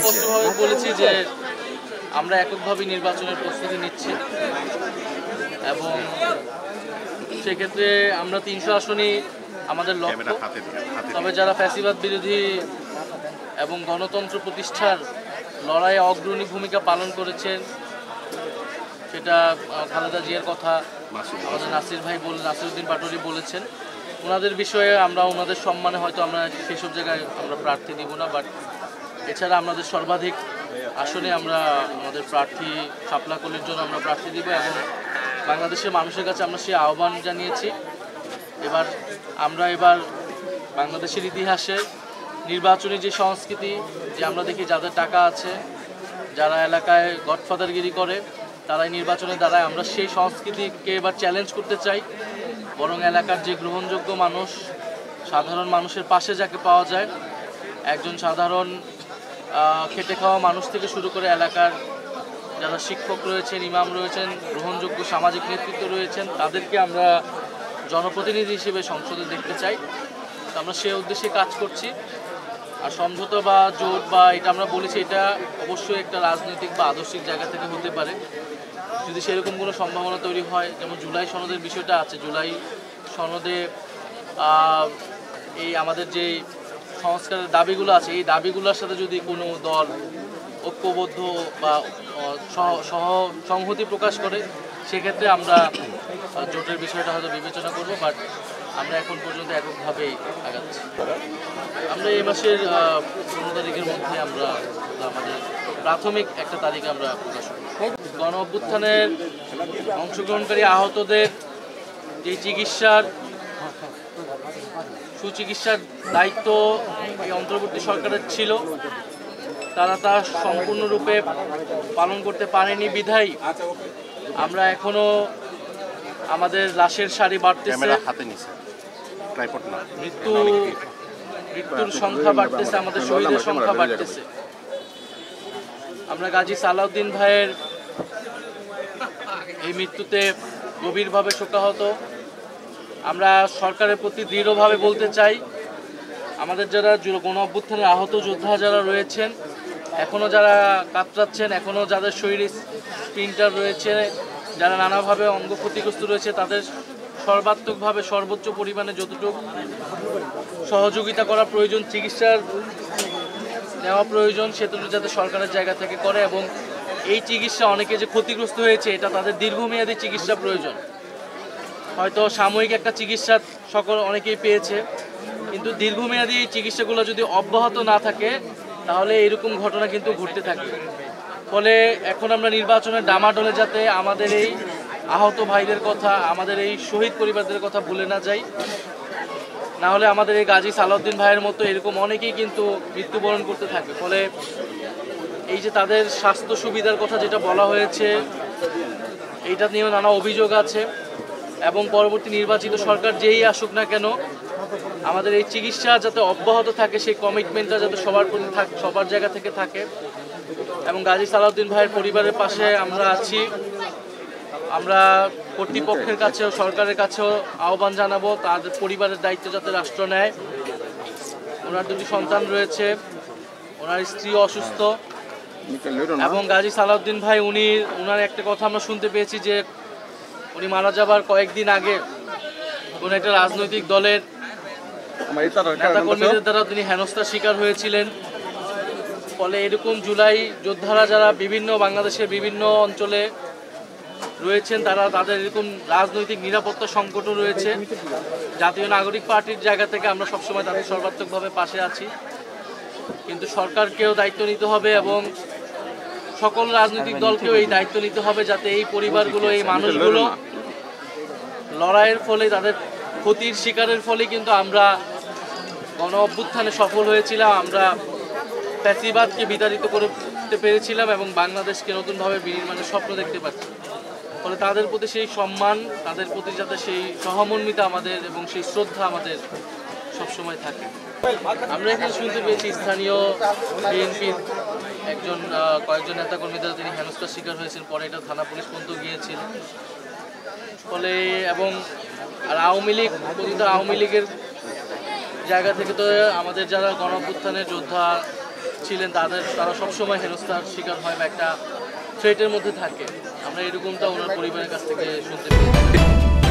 স্পষ্টভাবে বলেছি যে আমরা এককভাবে নির্বাচনের প্রস্তুতি নিচ্ছি এবং সেক্ষেত্রে আমরা ৩০০ আসনই আমাদের লক্ষ্য। তবে যারা ফ্যাসিবাদ বিরোধী এবং গণতন্ত্র প্রতিষ্ঠার লড়াইয়ে অগ্রণী ভূমিকা পালন করেছেন, সেটা খালেদা জিয়ার কথা আমাদের নাসিরউদ্দিন পাটোয়ারি বলেছেন, ওনাদের বিষয়ে আমরা ওনাদের সম্মানে হয়তো আমরা সেসব জায়গায় আমরা প্রার্থী দিব না। বাট এছাড়া আমাদের সর্বাধিক আসনে আমরা আমাদের প্রার্থী শাপলা কলির জন্য আমরা প্রার্থী দিব এবং বাংলাদেশের মানুষের কাছে আমরা সেই আহ্বান জানিয়েছি। এবার বাংলাদেশের ইতিহাসে নির্বাচনী যে সংস্কৃতি, যে আমরা দেখি যাদের টাকা আছে, যারা এলাকায় গডফাদারগিরি করে, তারাই নির্বাচনের দ্বারাই আমরা সেই সংস্কৃতিকে এবার চ্যালেঞ্জ করতে চাই। বরং এলাকার যে গ্রহণযোগ্য মানুষ, সাধারণ মানুষের পাশে যাকে পাওয়া যায়, একজন সাধারণ খেটে খাওয়া মানুষ থেকে শুরু করে এলাকার যারা শিক্ষক রয়েছেন, ইমাম রয়েছেন, গ্রহণযোগ্য সামাজিক নেতৃত্ব রয়েছেন, তাদেরকে আমরা জনপ্রতিনিধি হিসেবে সংসদে দেখতে চাই। তো আমরা সে উদ্দেশ্যে কাজ করছি। আর সমঝোতা বা জোট বা এটা আমরা বলেছি, এটা অবশ্যই একটা রাজনৈতিক বা আদর্শিক জায়গা থেকে হতে পারে। যদি সেরকম কোনো সম্ভাবনা তৈরি হয়, যেমন জুলাই সনদের বিষয়টা আছে, জুলাই সনদে এই আমাদের যে সংস্কারের দাবিগুলো আছে, এই দাবিগুলোর সাথে যদি কোনো দল ঐক্যবদ্ধ বা সংহতি প্রকাশ করে, সেক্ষেত্রে আমরা জোটের বিষয়টা হয়তো বিবেচনা করব। বাট আমরা এখন পর্যন্ত এককভাবেই আগাচ্ছি। আমরা এই মাসের ১৫ তারিখের মধ্যে আমরা আমাদের প্রাথমিক একটা তারিখে আমরা প্রকাশ করব। গণ অভ্যুত্থানের অংশগ্রহণকারী আহতদের যে সুচিকিৎসার দায়িত্ব এই অন্তর্বর্তী সরকারের ছিল, তারা তা সম্পূর্ণরূপে পালন করতে পারেনি বিধায় আমরা এখনো আমাদের লাশের সারি বাড়তেছে, মৃত্যুর সংখ্যা বাড়তেছে, আমাদের শহীদের সংখ্যা বাড়তেছে। আমরা গাজী সালাউদ্দিন ভাইয়ের এই মৃত্যুতে গভীরভাবে শোকাহত। আমরা সরকারের প্রতি দৃঢ়ভাবে বলতে চাই, আমাদের যারা গণ অভ্যুত্থানের আহত যোদ্ধা যারা রয়েছেন, এখনও যারা কাতরাচ্ছেন, এখনও যাদের শরীরে স্প্লিন্টার রয়েছে, যারা নানাভাবে অঙ্গ ক্ষতিগ্রস্ত রয়েছে, তাদের সর্বাত্মকভাবে সর্বোচ্চ পরিমাণে যতটুকু সহযোগিতা করা প্রয়োজন, চিকিৎসার নেওয়া প্রয়োজন, সেটুকু যাতে সরকারের জায়গা থেকে করে। এবং এই চিকিৎসা, অনেকে যে ক্ষতিগ্রস্ত হয়েছে, এটা তাদের দীর্ঘমেয়াদী চিকিৎসা প্রয়োজন। হয়তো সাময়িক একটা চিকিৎসা অনেকেই পেয়েছে, কিন্তু দীর্ঘমেয়াদী এই চিকিৎসাগুলো যদি অব্যাহত না থাকে, তাহলে এরকম ঘটনা কিন্তু ঘটতে থাকে। ফলে এখন আমরা নির্বাচনের ডামাডোলে যাতে আমাদের এই আহত ভাইদের কথা, আমাদের এই শহীদ পরিবারদের কথা ভুলে না যাই, না হলে আমাদের এই গাজী সালাউদ্দিন ভাইয়ের মতো এরকম অনেকেই কিন্তু মৃত্যুবরণ করতে থাকে। ফলে এই যে তাদের স্বাস্থ্য সুবিধার কথা যেটা বলা হয়েছে, এইটা নিয়েও নানা অভিযোগ আছে। এবং পরবর্তী নির্বাচিত সরকার যেই আসুক না কেন, আমাদের এই চিকিৎসা যাতে অব্যাহত থাকে, সেই কমিটমেন্টটা যাতে সবার জায়গা থেকে থাকে। এবং গাজী সালাউদ্দিন ভাইয়ের পরিবারের পাশে আমরা আছি। আমরা কর্তৃপক্ষের কাছেও সরকারের কাছেও আহ্বান জানাবো, তাদের পরিবারের দায়িত্ব যাতে রাষ্ট্র নেয়। ওনার 2টি সন্তান রয়েছে, ওনার স্ত্রী অসুস্থ। এবং গাজী সালাউদ্দিন ভাই ওনার একটা কথা আমরা শুনতে পেয়েছি যে উনি মারা যাবার কয়েকদিন আগে কোনো একটা রাজনৈতিক দলের নেতাকর্মীদের দ্বারা তিনি হেনস্থার শিকার হয়েছিলেন। ফলে এরকম জুলাই যোদ্ধারা যারা বাংলাদেশের বিভিন্ন অঞ্চলে রয়েছেন, তাদের এরকম রাজনৈতিক নিরাপত্তা সংকটও রয়েছে। জাতীয় নাগরিক পার্টির জায়গা থেকে আমরা সবসময় তাদের সর্বাত্মকভাবে পাশে আছি, কিন্তু সরকারকেও দায়িত্ব নিতে হবে এবং সকল রাজনৈতিক দলকেও এই দায়িত্ব নিতে হবে, যাতে এই পরিবারগুলো, এই মানুষগুলো লড়াইয়ের ফলে, তাদের ক্ষতির শিকারের ফলে কিন্তু আমরা গণ অভ্যুত্থানে সফল হয়েছিলাম, আমরা ফ্যাসিবাদকে বিতাড়িত করতে পেরেছিলাম এবং বাংলাদেশকে নতুনভাবে বিনির্মাণের স্বপ্ন দেখতে পাচ্ছি। ফলে তাদের প্রতি সেই সম্মান, তাদের প্রতি যাতে সেই সহমর্মিতা আমাদের এবং সেই শ্রদ্ধা আমাদের সবসময় থাকে। আমরা এখানে শুনতে পেয়েছি স্থানীয় বিএনপির কয়েকজন নেতাকর্মীদের তিনি হেনস্থার শিকার হয়েছেন, পরে এটা থানা পুলিশ পর্যন্ত গিয়েছিল। ফলে এবং আওয়ামী লীগের জায়গা থেকে তো আমাদের যারা গণ অভ্যুত্থানের যোদ্ধা ছিলেন তারা সবসময় হেনস্থার শিকার হয় বা একটা থ্রেটের মধ্যে থাকে। আমরা এরকমটা ওনার পরিবারের কাছ থেকে শুনতে পেয়েছি।